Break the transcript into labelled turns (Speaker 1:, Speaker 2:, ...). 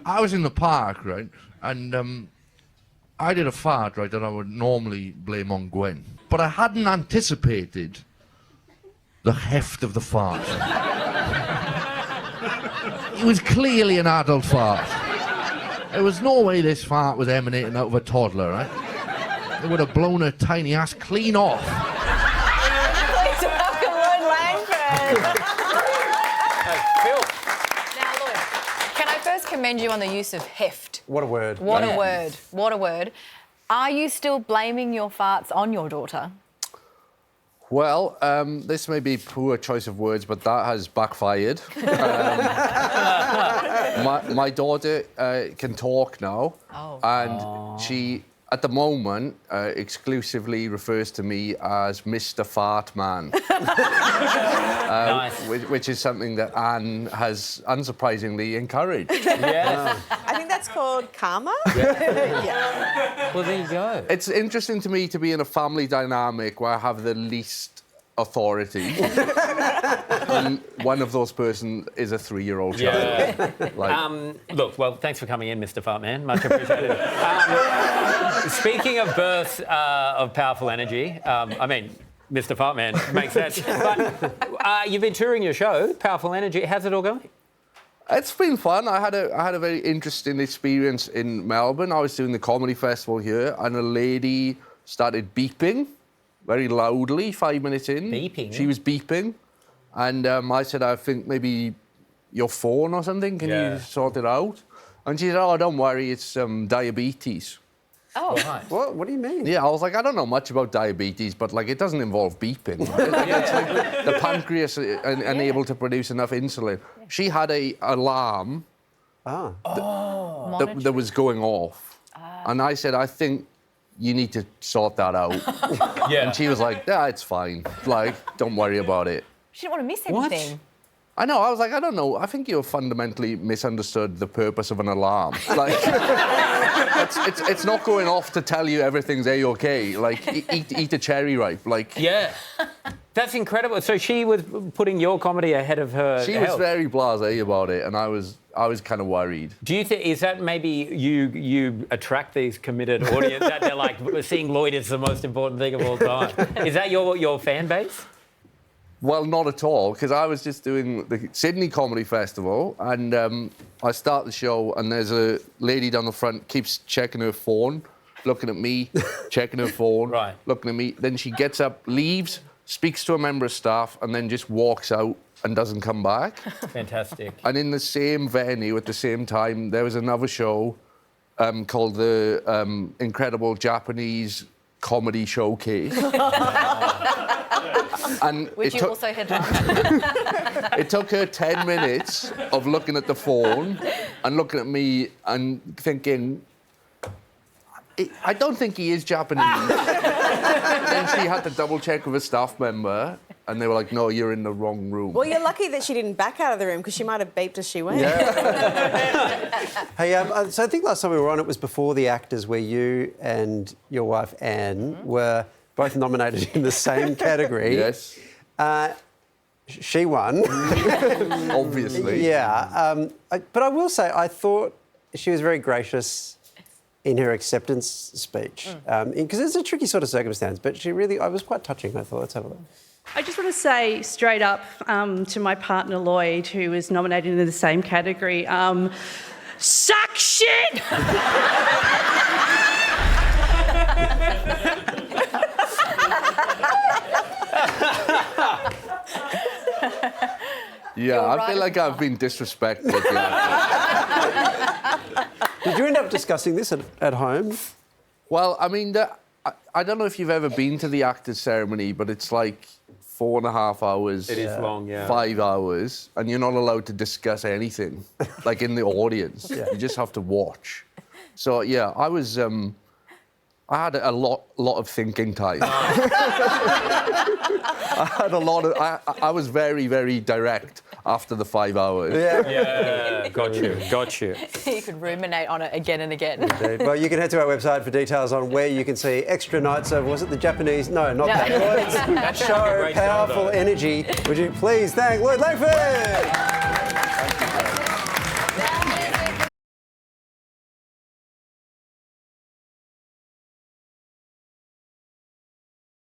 Speaker 1: I was in the park, right, and I did a fart, right, that I would normally blame on Gwen. But I hadn't anticipated the heft of the fart. It was clearly an adult fart. There was no way this fart was emanating out of a toddler, right? It would have blown her tiny ass clean off.
Speaker 2: Please welcome Lloyd Langford.
Speaker 3: Phil.
Speaker 2: Now, Lloyd, can I first commend you on the use of heft?
Speaker 3: What a word.
Speaker 2: What a word. What a word. Are you still blaming your farts on your daughter?
Speaker 4: Well, this may be poor choice of words, but that has backfired. My daughter can talk now, and she, at the moment, exclusively refers to me as Mr. Fart Man.
Speaker 3: Nice.
Speaker 4: Which is something that Anne has unsurprisingly encouraged.
Speaker 3: Yes.
Speaker 5: I think that's called karma.
Speaker 3: Well, there you go.
Speaker 4: It's interesting to me to be in a family dynamic where I have the least authority. And one of those persons is a 3-year-old child.
Speaker 3: Yeah. Look, well, thanks for coming in, Mr. Fartman. Much appreciated. Speaking of birth of powerful energy, I mean, Mr. Fartman makes sense. But you've been touring your show, Powerful Energy. How's it all going?
Speaker 4: It's been fun. I had a very interesting experience in Melbourne. I was doing the comedy festival here, and a lady started beeping very loudly 5 minutes in.
Speaker 3: Beeping?
Speaker 4: She was beeping. And I said, I think maybe your phone or something. Can you sort it out? And she said, oh, don't worry, it's diabetes.
Speaker 2: Oh.
Speaker 3: Right.
Speaker 6: What do you mean?
Speaker 4: Yeah, I was like, I don't know much about diabetes, but, like, it doesn't involve beeping. It's like the pancreas unable to produce enough insulin. She had an alarm that was going off. And I said, I think you need to sort that out. And she was like, yeah, it's fine. Like, don't worry about it.
Speaker 2: She didn't want to miss anything.
Speaker 4: I know, I was like, I don't know. I think you fundamentally misunderstood the purpose of an alarm. Like, it's not going off to tell you everything's A-OK. Like, eat a cherry ripe. Like,
Speaker 3: Yeah. That's incredible. So she was putting your comedy ahead of her
Speaker 4: she
Speaker 3: health.
Speaker 4: was very blasé about it, and I was kind of worried.
Speaker 3: Do you think, is that maybe you attract these committed audience that they're like, seeing Lloyd is the most important thing of all time? Is that your fan base?
Speaker 4: Well, not at all, because I was just doing the Sydney Comedy Festival, and I start the show, and there's a lady down the front keeps checking her phone, looking at me, checking her phone, looking at me. Then she gets up, leaves, speaks to a member of staff, and then just walks out and doesn't come back.
Speaker 3: Fantastic.
Speaker 4: And in the same venue at the same time, there was another show called the Incredible Japanese Comedy Showcase. And
Speaker 2: Which you also headlined.
Speaker 4: it took her 10 minutes of looking at the phone and looking at me and thinking, I don't think he is Japanese. Then she had to double check with a staff member, and they were like, no, you're in the wrong room.
Speaker 5: Well, you're lucky that she didn't back out of the room because she might have beeped as she went.
Speaker 6: Hey, so I think last time we were on, it was before the Actors, where you and your wife Anne were both nominated in the same category.
Speaker 4: Yes.
Speaker 6: She won.
Speaker 4: Obviously.
Speaker 6: Yeah. But I will say, I thought she was very gracious in her acceptance speech. Because it's a tricky sort of circumstance, but I was quite touching, I thought. Let's have a look.
Speaker 7: I just want to say straight up to my partner Lloyd, who was nominated in the same category, suck shit!
Speaker 4: Yeah, I feel like I've been disrespected. Yeah.
Speaker 6: Did you end up discussing this at home?
Speaker 4: Well, I mean, I don't know if you've ever been to the Actors ceremony, but it's like 4.5 hours.
Speaker 3: It is long, yeah.
Speaker 4: 5 hours, and you're not allowed to discuss anything, like in the audience. You just have to watch. So, yeah, I was... I had a lot of thinking time. I had a lot of... I was very, very direct after the 5 hours.
Speaker 3: Yeah, got you.
Speaker 2: You could ruminate on it again and again.
Speaker 6: Indeed. Well, you can head to our website for details on where you can see extra nights of, was it the Japanese? No, not that. Lloyd's show, Powerful Energy. Would you please thank Lloyd Langford?